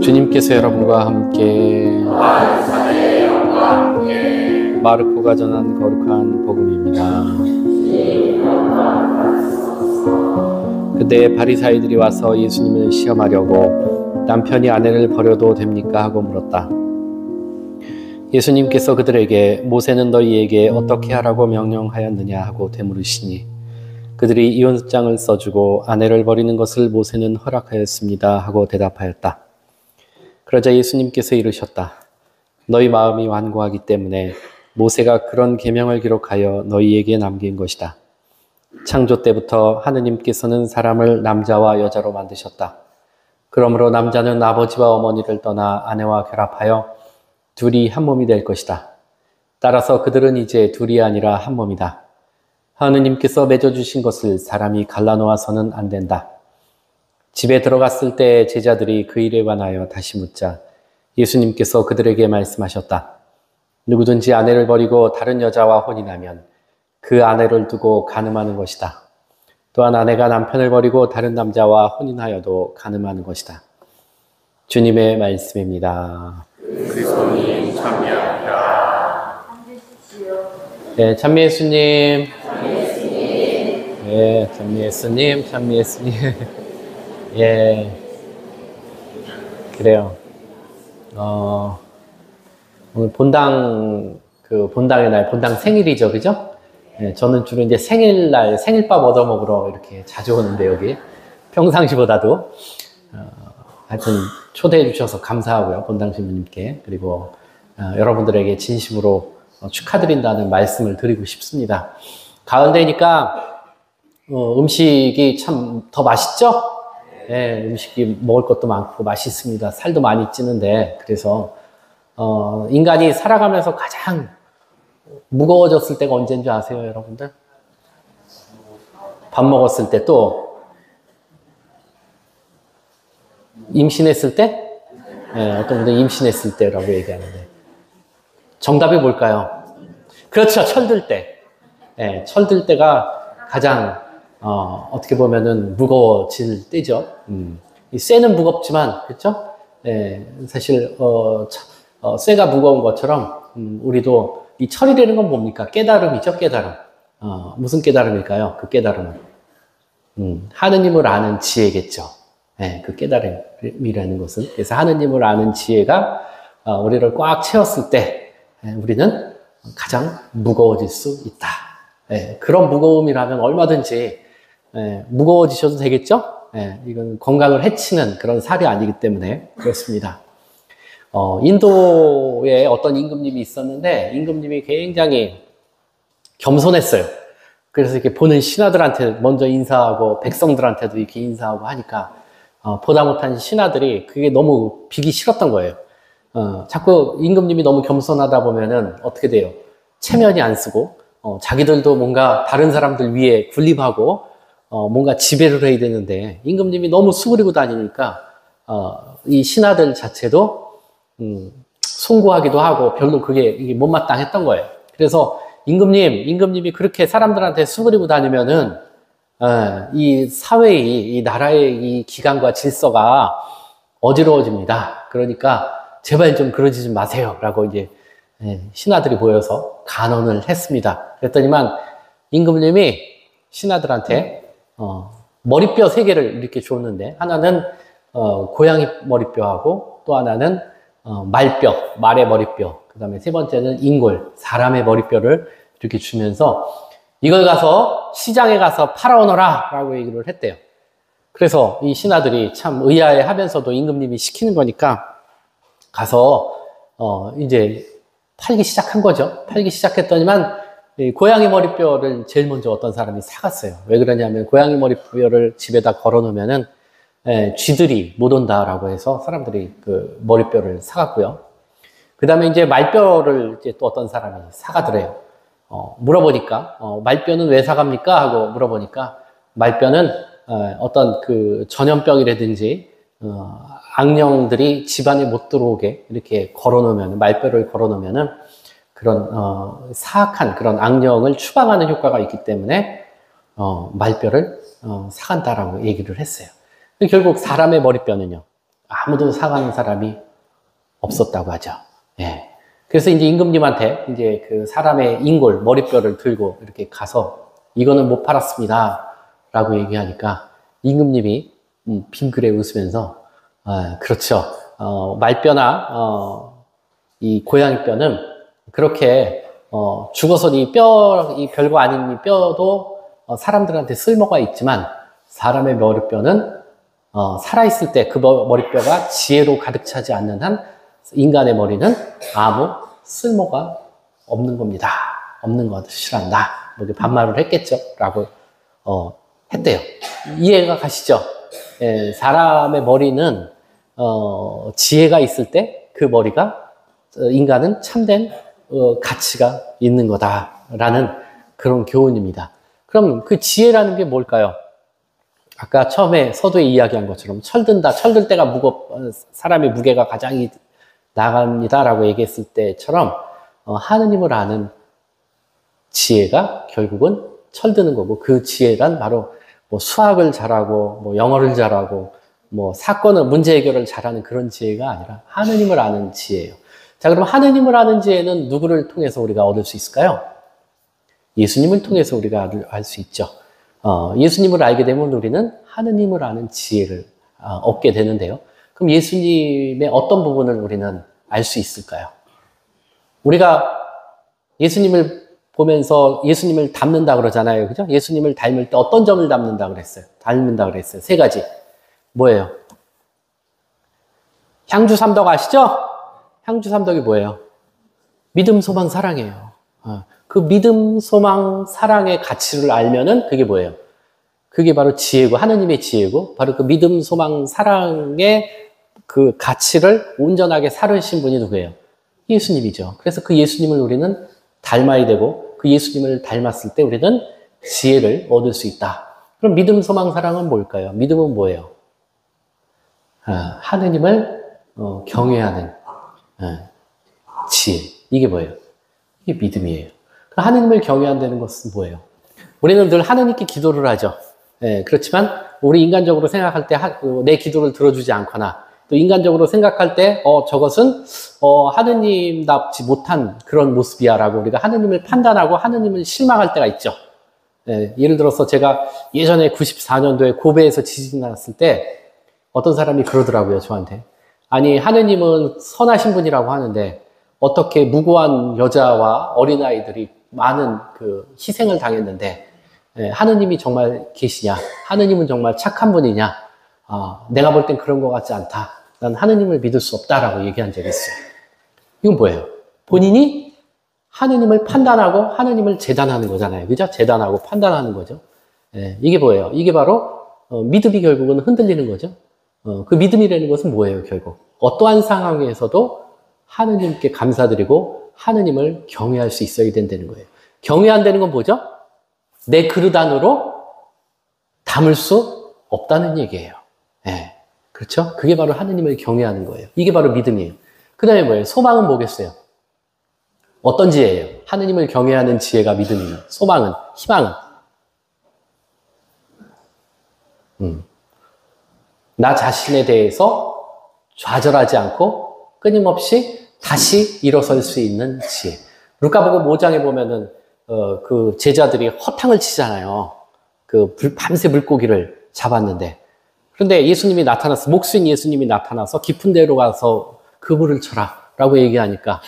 주님께서 여러분과 함께 마르코가 전한 거룩한 복음입니다. 그때 바리사이들이 와서 예수님을 시험하려고 남편이 아내를 버려도 됩니까? 하고 물었다. 예수님께서 그들에게 모세는 너희에게 어떻게 하라고 명령하였느냐 하고 되물으시니 그들이 이혼장을 써주고 아내를 버리는 것을 모세는 허락하였습니다 하고 대답하였다. 그러자 예수님께서 이르셨다. 너희 마음이 완고하기 때문에 모세가 그런 계명을 기록하여 너희에게 남긴 것이다. 창조 때부터 하느님께서는 사람을 남자와 여자로 만드셨다. 그러므로 남자는 아버지와 어머니를 떠나 아내와 결합하여 둘이 한 몸이 될 것이다. 따라서 그들은 이제 둘이 아니라 한 몸이다. 하느님께서 맺어주신 것을 사람이 갈라놓아서는 안 된다. 집에 들어갔을 때 제자들이 그 일에 관하여 다시 묻자 예수님께서 그들에게 말씀하셨다. 누구든지 아내를 버리고 다른 여자와 혼인하면 그 아내를 두고 간음하는 것이다. 또한 아내가 남편을 버리고 다른 남자와 혼인하여도 간음하는 것이다. 주님의 말씀입니다. 그리스도님 참여합니다. 네, 찬미 예수님. 네, 찬미 예수님, 찬미 예수님. 예, 그래요. 오늘 본당의 날, 본당 생일이죠, 그죠? 예, 저는 주로 이제 생일날, 생일밥 얻어먹으러 이렇게 자주 오는데, 여기. 평상시보다도. 하여튼, 초대해 주셔서 감사하고요, 본당 신부님께. 그리고, 여러분들에게 진심으로 축하드린다는 말씀을 드리고 싶습니다. 가을 되니까, 음식이 참 더 맛있죠? 네, 음식이 먹을 것도 많고 맛있습니다. 살도 많이 찌는데, 그래서, 인간이 살아가면서 가장 무거워졌을 때가 언제인 줄 아세요, 여러분들? 밥 먹었을 때 또, 임신했을 때? 네, 어떤 분들 임신했을 때라고 얘기하는데. 정답이 뭘까요? 그렇죠, 철들 때. 네, 철들 때가 가장 어떻게 보면은 무거워질 때죠. 이 쇠는 무겁지만, 그렇죠? 예, 사실, 쇠가 무거운 것처럼, 우리도 이 철이라는 건 뭡니까? 깨달음이죠, 깨달음. 무슨 깨달음일까요? 그 깨달음은. 하느님을 아는 지혜겠죠. 예, 그 깨달음이라는 것은. 그래서 하느님을 아는 지혜가, 우리를 꽉 채웠을 때, 우리는 가장 무거워질 수 있다. 예, 그런 무거움이라면 얼마든지, 무거워지셔도 되겠죠? 이건 건강을 해치는 그런 살이 아니기 때문에 그렇습니다. 인도에 어떤 임금님이 있었는데 임금님이 굉장히 겸손했어요. 그래서 이렇게 보는 신하들한테 먼저 인사하고 백성들한테도 이렇게 인사하고 하니까 보다 못한 신하들이 그게 너무 비기 싫었던 거예요. 자꾸 임금님이 너무 겸손하다 보면은 어떻게 돼요? 체면이 안 쓰고 자기들도 뭔가 다른 사람들 위에 군림하고 뭔가 지배를 해야 되는데 임금님이 너무 수그리고 다니니까 이 신하들 자체도 송구하기도 하고 별로 이게 못마땅했던 거예요. 그래서 임금님이 그렇게 사람들한테 수그리고 다니면은 이 사회의 이 나라의 이 기강과 질서가 어지러워집니다. 그러니까 제발 좀 그러지 좀 마세요라고 이제 신하들이 모여서 간언을 했습니다. 그랬더니만 임금님이 신하들한테 머리뼈 3개를 이렇게 줬는데 하나는 고양이 머리뼈하고 또 하나는 말의 머리뼈, 그 다음에 3번째는 인골, 사람의 머리뼈를 이렇게 주면서 이걸 가서 시장에 가서 팔아오너라 라고 얘기를 했대요. 그래서 이 신하들이 참 의아해 하면서도 임금님이 시키는 거니까 가서 이제 팔기 시작한 거죠. 팔기 시작했더니만 이 고양이 머리뼈를 제일 먼저 어떤 사람이 사갔어요. 왜 그러냐면 고양이 머리뼈를 집에다 걸어놓으면은 쥐들이 못 온다라고 해서 사람들이 그 머리뼈를 사갔고요. 그 다음에 이제 말뼈를 이제 또 어떤 사람이 사가더래요. 물어보니까 말뼈는 왜 사갑니까? 하고 물어보니까 말뼈는 어떤 그 전염병이라든지 악령들이 집안에 못 들어오게 이렇게 걸어놓으면 말뼈를 걸어놓으면은 그런 사악한 그런 악령을 추방하는 효과가 있기 때문에 말뼈를 사간다라고 얘기를 했어요. 결국 사람의 머리뼈는요, 아무도 사가는 사람이 없었다고 하죠. 예. 그래서 이제 임금님한테 이제 그 사람의 인골, 머리뼈를 들고 이렇게 가서 이거는 못 팔았습니다. 라고 얘기하니까 임금님이 빙그레 웃으면서, 그렇죠. 말뼈나, 이 고양이 뼈는 그렇게, 죽어서 이 별거 아닌 이 뼈도 사람들한테 쓸모가 있지만 사람의 머리뼈는 살아있을 때 그 머리뼈가 지혜로 가득 차지 않는 한 인간의 머리는 아무 쓸모가 없는 겁니다. 없는 것이란다. 뭐 이렇게 반말을 했겠죠. 라고 했대요. 이해가 가시죠? 예, 사람의 머리는 지혜가 있을 때 그 머리가 인간은 참된 가치가 있는 거다라는 그런 교훈입니다. 그럼 그 지혜라는 게 뭘까요? 아까 처음에 서두에 이야기한 것처럼 철든다. 철들 때가 사람의 무게가 가장 나갑니다라고 얘기했을 때처럼 하느님을 아는 지혜가 결국은 철드는 거고, 그 지혜란 바로 뭐 수학을 잘하고 뭐 영어를 잘하고 뭐 문제 해결을 잘하는 그런 지혜가 아니라 하느님을 아는 지혜예요. 자, 그럼 하느님을 아는 지혜는 누구를 통해서 우리가 얻을 수 있을까요? 예수님을 통해서 우리가 알 수 있죠. 예수님을 알게 되면 우리는 하느님을 아는 지혜를 얻게 되는데요. 그럼 예수님의 어떤 부분을 우리는 알 수 있을까요? 우리가 예수님을 보면서 예수님을 닮는다 그러잖아요. 그죠? 예수님을 닮을 때 어떤 점을 닮는다 그랬어요? 세 가지. 뭐예요? 향주 삼덕 아시죠? 향주 삼덕이 뭐예요? 믿음, 소망, 사랑이에요. 그 믿음, 소망, 사랑의 가치를 알면은 그게 뭐예요? 그게 바로 지혜고, 하느님의 지혜고, 바로 그 믿음, 소망, 사랑의 그 가치를 온전하게 살으신 분이 누구예요? 예수님이죠. 그래서 그 예수님을 우리는 닮아야 되고, 그 예수님을 닮았을 때 우리는 지혜를 얻을 수 있다. 그럼 믿음, 소망, 사랑은 뭘까요? 믿음은 뭐예요? 하느님을 경외하는 지혜. 이게 뭐예요? 이게 믿음이에요. 하느님을 경외한다는 것은 뭐예요? 우리는 늘 하느님께 기도를 하죠. 그렇지만 우리 인간적으로 생각할 때 내 기도를 들어주지 않거나 또 인간적으로 생각할 때 저것은 하느님답지 못한 그런 모습이야 라고 우리가 하느님을 판단하고 하느님을 실망할 때가 있죠. 예를 들어서 제가 예전에 94년도에 고베에서 지진이 났을 때 어떤 사람이 그러더라고요, 저한테. 아니, 하느님은 선하신 분이라고 하는데 어떻게 무고한 여자와 어린아이들이 많은 그 희생을 당했는데 하느님이 정말 계시냐? 하느님은 정말 착한 분이냐? 내가 볼 땐 그런 것 같지 않다. 난 하느님을 믿을 수 없다라고 얘기한 적이 있어요. 이건 뭐예요? 본인이 하느님을 판단하고 하느님을 재단하는 거잖아요. 그죠? 재단하고 판단하는 거죠. 이게 뭐예요? 이게 바로 믿음이 결국은 흔들리는 거죠. 그 믿음이라는 것은 뭐예요, 결국? 어떠한 상황에서도 하느님께 감사드리고 하느님을 경외할 수 있어야 된다는 거예요. 경외한다는 건 뭐죠? 내 그릇 안으로 담을 수 없다는 얘기예요. 그렇죠? 그게 바로 하느님을 경외하는 거예요. 이게 바로 믿음이에요. 그 다음에 뭐예요? 소망은 뭐겠어요? 어떤 지혜예요? 하느님을 경외하는 지혜가 믿음이에요. 소망은, 희망은? 나 자신에 대해서 좌절하지 않고 끊임없이 다시 일어설 수 있는 지혜. 루카복음 5장에 보면은 그 제자들이 허탕을 치잖아요. 밤새 물고기를 잡았는데, 그런데 예수님이 나타나서, 목수인 예수님이 나타나서 깊은 데로 가서 그물을 쳐라 라고 얘기하니까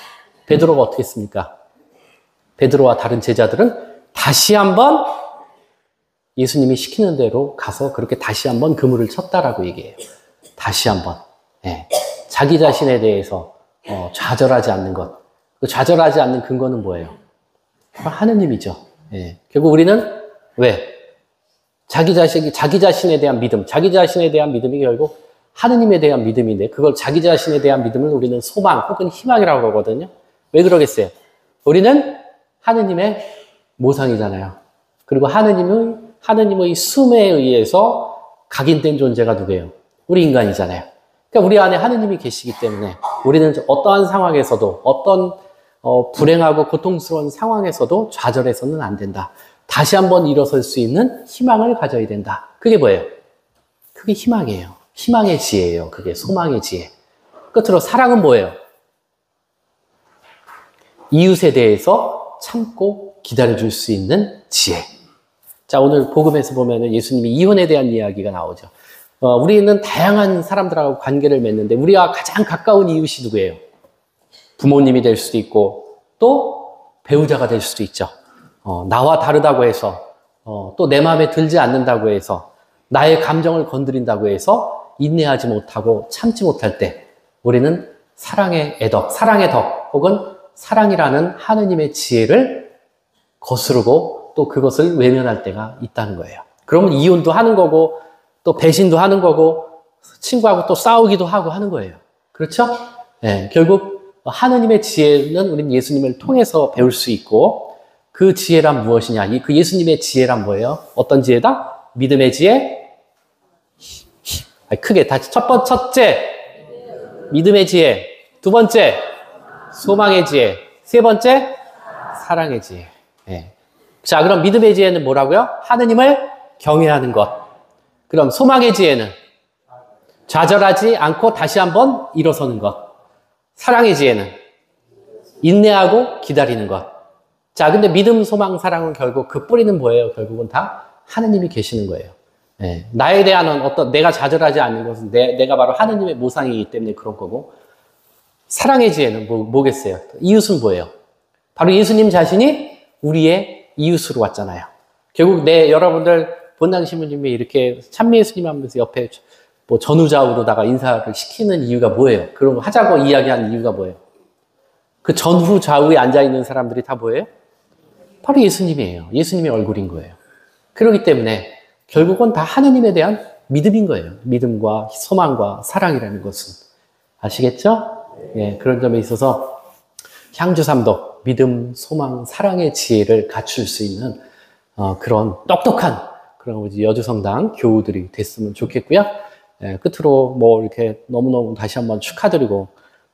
베드로가 어떻게 했습니까? 베드로와 다른 제자들은 다시 한번 예수님이 시키는 대로 가서 그렇게 다시 한번 그물을 쳤다라고 얘기해요. 다시 한번. 자기 자신에 대해서 좌절하지 않는 것. 그 좌절하지 않는 근거는 뭐예요? 하느님이죠. 결국 우리는 왜? 자기 자신에 대한 믿음, 자기 자신에 대한 믿음이 결국 하느님에 대한 믿음인데, 그걸 자기 자신에 대한 믿음을 우리는 소망 혹은 희망이라고 그러거든요. 왜 그러겠어요? 우리는 하느님의 모상이잖아요. 그리고 하느님의 숨에 의해서 각인된 존재가 누구예요? 우리 인간이잖아요. 그러니까 우리 안에 하느님이 계시기 때문에 우리는 어떠한 상황에서도, 어떤 불행하고 고통스러운 상황에서도 좌절해서는 안 된다. 다시 한번 일어설 수 있는 희망을 가져야 된다. 그게 뭐예요? 그게 희망이에요. 희망의 지혜예요. 그게 소망의 지혜. 끝으로 사랑은 뭐예요? 이웃에 대해서 참고 기다려줄 수 있는 지혜. 자, 오늘 복음에서 보면은 예수님이 이혼에 대한 이야기가 나오죠. 우리는 다양한 사람들하고 관계를 맺는데 우리와 가장 가까운 이웃이 누구예요? 부모님이 될 수도 있고 또 배우자가 될 수도 있죠. 나와 다르다고 해서 또 내 마음에 들지 않는다고 해서 나의 감정을 건드린다고 해서 인내하지 못하고 참지 못할 때 우리는 사랑의 애덕, 사랑의 덕 혹은 사랑이라는 하느님의 지혜를 거스르고 또 그것을 외면할 때가 있다는 거예요. 그러면 이혼도 하는 거고 또 배신도 하는 거고 친구하고 또 싸우기도 하고 하는 거예요. 그렇죠? 네, 결국 하느님의 지혜는 우리는 예수님을 통해서 배울 수 있고 그 지혜란 무엇이냐? 그 예수님의 지혜란 뭐예요? 어떤 지혜다? 믿음의 지혜? 크게 다시 첫째 믿음의 지혜, 두 번째 소망의 지혜, 세 번째 사랑의 지혜. 네. 자, 그럼 믿음의 지혜는 뭐라고요? 하느님을 경외하는 것. 그럼 소망의 지혜는 좌절하지 않고 다시 한번 일어서는 것. 사랑의 지혜는 인내하고 기다리는 것. 자, 근데 믿음, 소망, 사랑은 결국 그 뿌리는 뭐예요? 결국은 다 하느님이 계시는 거예요. 네. 나에 대한 내가 좌절하지 않는 것은 내가 바로 하느님의 모상이기 때문에 그런 거고, 사랑의 지혜는 뭐겠어요? 이웃은 뭐예요? 바로 예수님 자신이 우리의 이웃으로 왔잖아요. 결국 여러분들 본당 신부님이 이렇게 찬미 예수님 하면서 옆에 전후좌우로다가 인사를 시키는 이유가 뭐예요? 그런 거 하자고 이야기하는 이유가 뭐예요? 그 전후 좌우에 앉아있는 사람들이 다 뭐예요? 바로 예수님이에요. 예수님의 얼굴인 거예요. 그렇기 때문에 결국은 다 하느님에 대한 믿음인 거예요. 믿음과 소망과 사랑이라는 것은. 아시겠죠? 예, 그런 점에 있어서 향주삼덕, 믿음, 소망, 사랑의 지혜를 갖출 수 있는 그런 똑똑한 그런 우리 여주성당 교우들이 됐으면 좋겠고요. 예, 끝으로 이렇게 너무너무 다시 한번 축하드리고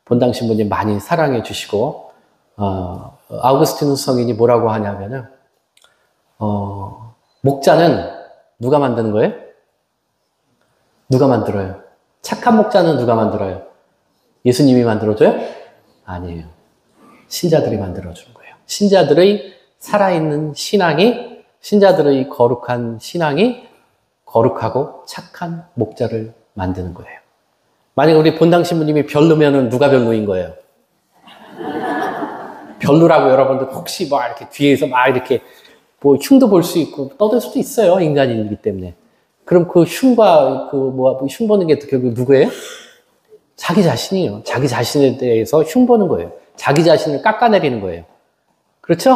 본당 신부님 많이 사랑해 주시고 아우구스티누스 성인이 뭐라고 하냐면은 목자는 누가 만드는 거예요? 누가 만들어요? 착한 목자는 누가 만들어요? 예수님이 만들어줘요? 아니에요. 신자들이 만들어주는 거예요. 신자들의 살아있는 신앙이, 신자들의 거룩한 신앙이 거룩하고 착한 목자를 만드는 거예요. 만약 우리 본당 신부님이 별로면은 누가 별로인 거예요? 별로라고 여러분들 혹시 이렇게 뒤에서 이렇게 흉도 볼 수 있고 떠들 수도 있어요. 인간이기 때문에. 그럼 그 흉과 흉 보는 게 결국 누구예요? 자기 자신이에요. 자기 자신에 대해서 흉 보는 거예요. 자기 자신을 깎아내리는 거예요. 그렇죠?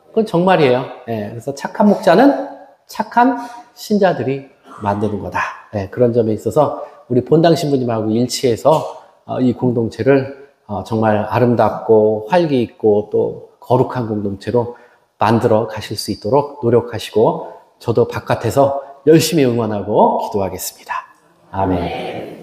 그건 정말이에요. 네, 그래서 착한 목자는 착한 신자들이 만드는 거다. 네, 그런 점에 있어서 우리 본당 신부님하고 일치해서 이 공동체를 정말 아름답고 활기 있고 또 거룩한 공동체로 만들어 가실 수 있도록 노력하시고 저도 바깥에서 열심히 응원하고 기도하겠습니다. 아멘.